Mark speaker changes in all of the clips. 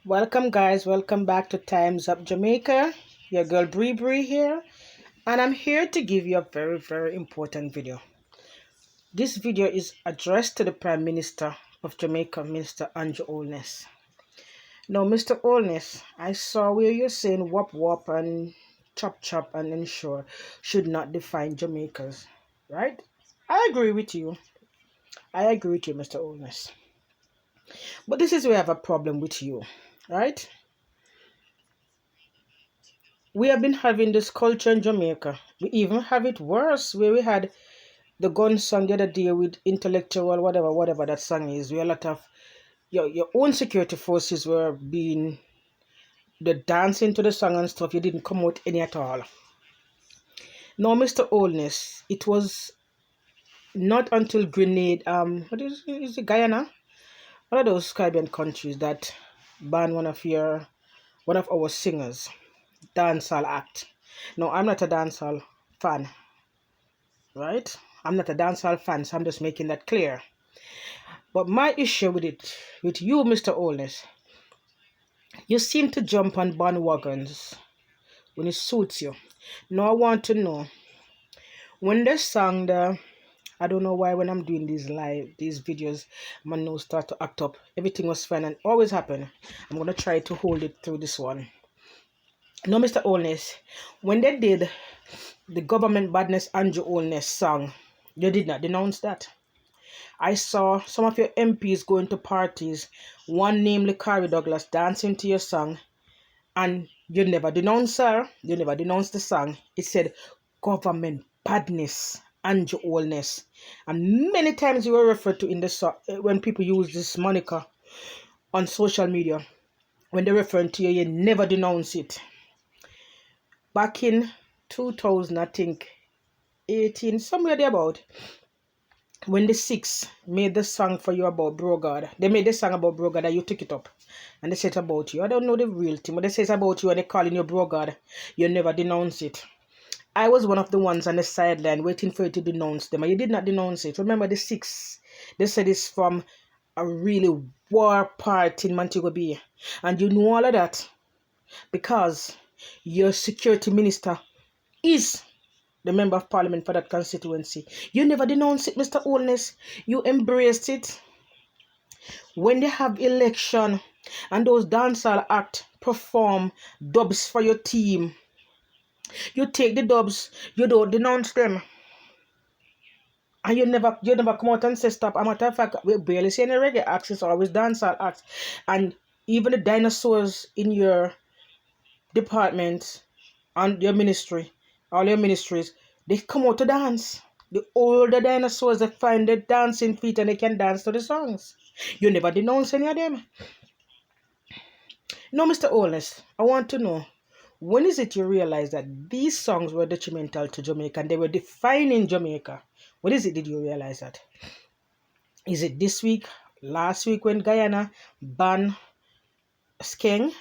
Speaker 1: Welcome, guys. Welcome back to Times Up Jamaica. Your girl Bree here, and I'm here to give you a very important video. This video is addressed to the Prime Minister of Jamaica, Mr. Andrew Holness. Now, Mr. Holness, I saw where you're saying wop wop and chop chop and ensure should not define Jamaicans, right? I agree with you. Mr. Holness. But this is where I have a problem with you, right? We have been having this culture in Jamaica. We even have it worse, where we had the gun song the other day with intellectual, whatever that song is, where a lot of your own security forces were being the dancing to the song and stuff. You didn't come out any at all. Now, Mr. Holness, it was not until Grenade, what is it, Guyana? One of those Caribbean countries that banned one of our singers, dancehall act. No, I'm not a dancehall fan, right? I'm not a dancehall fan, so I'm just making that clear. But my issue with you, Mr. Holness, you seem to jump on bandwagons when it suits you. Now I want to know, when they sang I don't know why when I'm doing these videos, my nose start to act up. Everything was fine and always happen. I'm going to try to hold it through this one. Now, Mr. Holness, when they did the Government Badness Andrew Holness song, you did not denounce that. I saw some of your MPs going to parties, one namely Carrie Douglas, dancing to your song, and you never denounced her. You never denounced the song. It said Government Badness Andrew Holness, and many times you were referred to in the song when people use this moniker on social media. When they're referring to you, you never denounce it. Back in 2000, I think 18, somewhere there about, when the Six made the song for you about Brogard, they made the song about Brogard and you took it up. And they said about you. I don't know the real thing, but they say it's about you and they calling you Brogard. You never denounce it. I was one of the ones on the sideline waiting for you to denounce them, and you did not denounce it. Remember the Six? They said it's from a really war part in Montego Bay. And you know all of that because your security minister is the member of parliament for that constituency. You never denounced it, Mr. Holness. You embraced it. When they have election and those dancehall act perform dubs for your team, you take the dubs, you don't denounce them. And you never come out and say stop. As a matter of fact, we barely see any reggae acts, it's always dancehall acts. And even the dinosaurs in your department and your ministry, all your ministries, they come out to dance. The older dinosaurs, they find their dancing feet and they can dance to the songs. You never denounce any of them. No, Mr. Holness, I want to know, when is it you realize that these songs were detrimental to Jamaica and they were defining Jamaica? When is it did you realize that? Is it this week, last week when Guyana banned Skeng?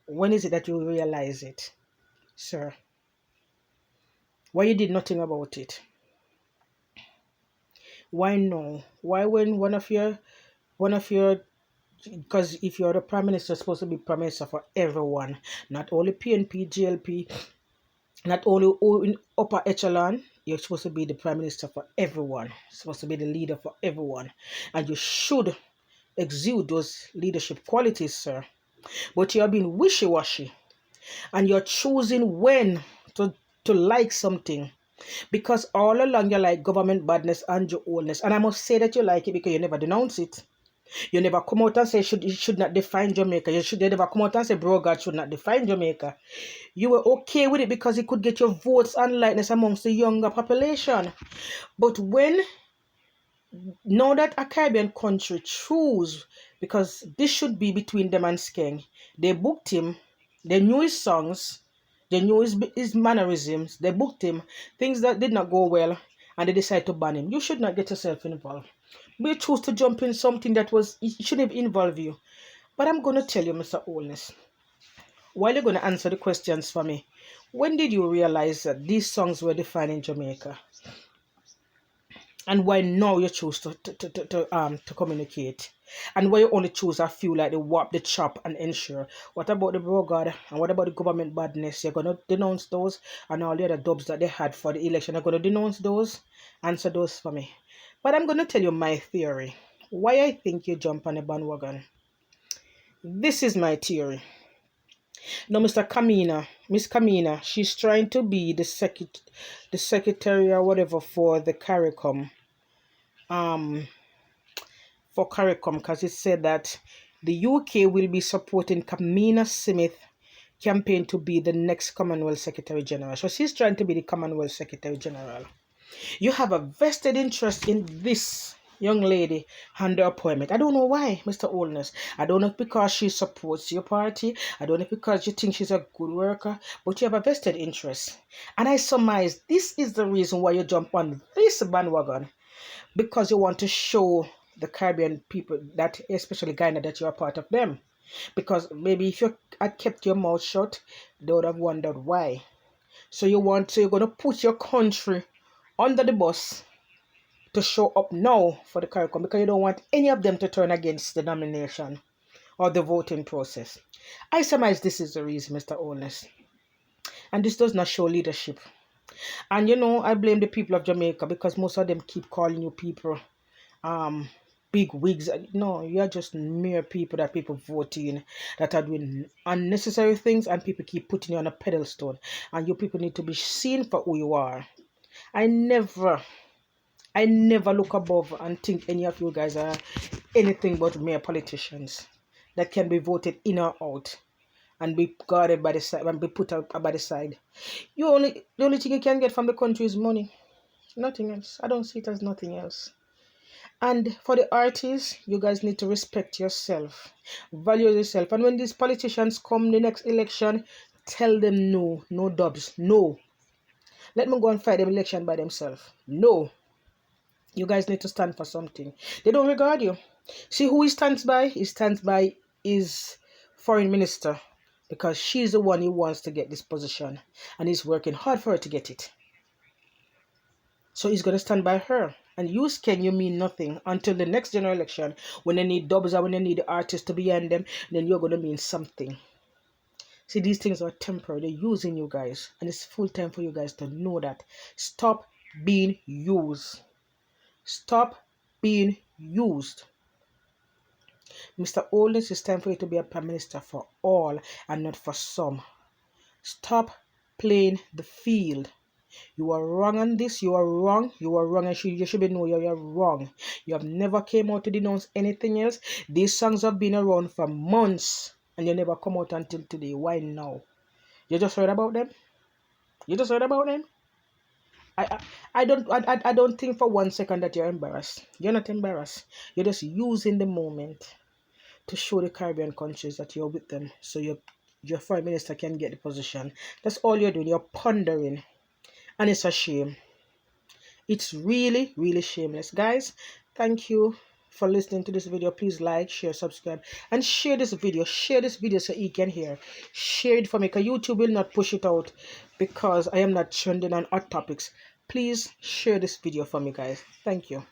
Speaker 1: When is it that you realize it, sir? Why you did nothing about it? Why no? Why when one of your because if you're the prime minister, you're supposed to be prime minister for everyone, not only PNP, GLP, not only in upper echelon. You're supposed to be the prime minister for everyone. You're supposed to be the leader for everyone, and you should exude those leadership qualities, sir. But you're being wishy-washy, and you're choosing when to like something. Because all along you like government badness and your oldness. And I must say that you like it because you never denounce it. You never come out and say it should not define Jamaica. You never come out and say Brogard should not define Jamaica. You were okay with it because it could get your votes and likeness amongst the younger population. But now that a Caribbean country choose, because this should be between them and Skeng, they booked him, they knew his songs, they knew his mannerisms, they booked him, things that did not go well, and they decided to ban him. You should not get yourself involved. But you choose to jump in something that shouldn't involve you. But I'm going to tell you, Mr. Holness, while you're going to answer the questions for me, when did you realize that these songs were defining Jamaica? And why now you choose to communicate, and why you only choose a few like the wap, the chop, and ensure. What about the brogard, and what about the government badness? You're gonna denounce those, and all the other dubs that they had for the election. You're gonna denounce those. Answer those for me. But I'm gonna tell you my theory. Why I think you jump on a bandwagon. This is my theory. Now, Miss Kamina, she's trying to be the secretary or whatever for the CARICOM. For CARICOM, because it said that the UK will be supporting Kamina Smith campaign to be the next Commonwealth Secretary General. So she's trying to be the Commonwealth Secretary General. You have a vested interest in this young lady and her appointment. I don't know why, Mr. Holness. I don't know if because she supports your party. I don't know if because you think she's a good worker, but you have a vested interest. And I surmise this is the reason why you jump on this bandwagon, because you want to show the Caribbean people, that especially Ghana, that you're a part of them. Because maybe if you had kept your mouth shut, they would have wondered why. So you're going to put your country under the bus to show up now for the CARICOM, because you don't want any of them to turn against the nomination or the voting process. I surmise this is the reason, Mr. Holness. And this does not show leadership. And I blame the people of Jamaica, because most of them keep calling you people big wigs. No, you are just mere people that people vote in, that are doing unnecessary things, and people keep putting you on a pedestal, and you people need to be seen for who you are. I never look above and think any of you guys are anything but mere politicians that can be voted in or out and be guarded by the side and be put out by the side. The only thing you can get from the country is money. Nothing else. I don't see it as nothing else. And for the artists, you guys need to respect yourself, value yourself. And when these politicians come the next election, tell them no, no dubs, no. Let me go and fight the election by themselves. No. You guys need to stand for something. They don't regard you. See who he stands by? He stands by his foreign minister, because she's the one he wants to get this position, and he's working hard for her to get it. So he's going to stand by her. And you mean nothing until the next general election, when they need dubs or when they need the artists to be behind them, then you're going to mean something. See, these things are temporary. They're using you guys. And it's full time for you guys to know that. Stop being used. Stop being used. Mr. Holness, it's time for you to be a prime minister for all and not for some. Stop playing the field. You are wrong on this. You are wrong. You are wrong. And you should be know you're wrong. You have never came out to denounce anything else. These songs have been around for months, and you never come out until today. Why now? You just heard about them? You just heard about them? I don't think for 1 second that you're embarrassed. You're not embarrassed. You're just using the moment to show the Caribbean countries that you're with them, so your foreign minister can get the position. That's all you're doing. You're pondering. And it's a shame. It's really, really shameless. Guys, thank you for listening to this video. Please like, share, subscribe, and share this video. Share this video so you can hear. Share it for me, because YouTube will not push it out, because I am not trending on hot topics. Please share this video for me, guys. Thank you.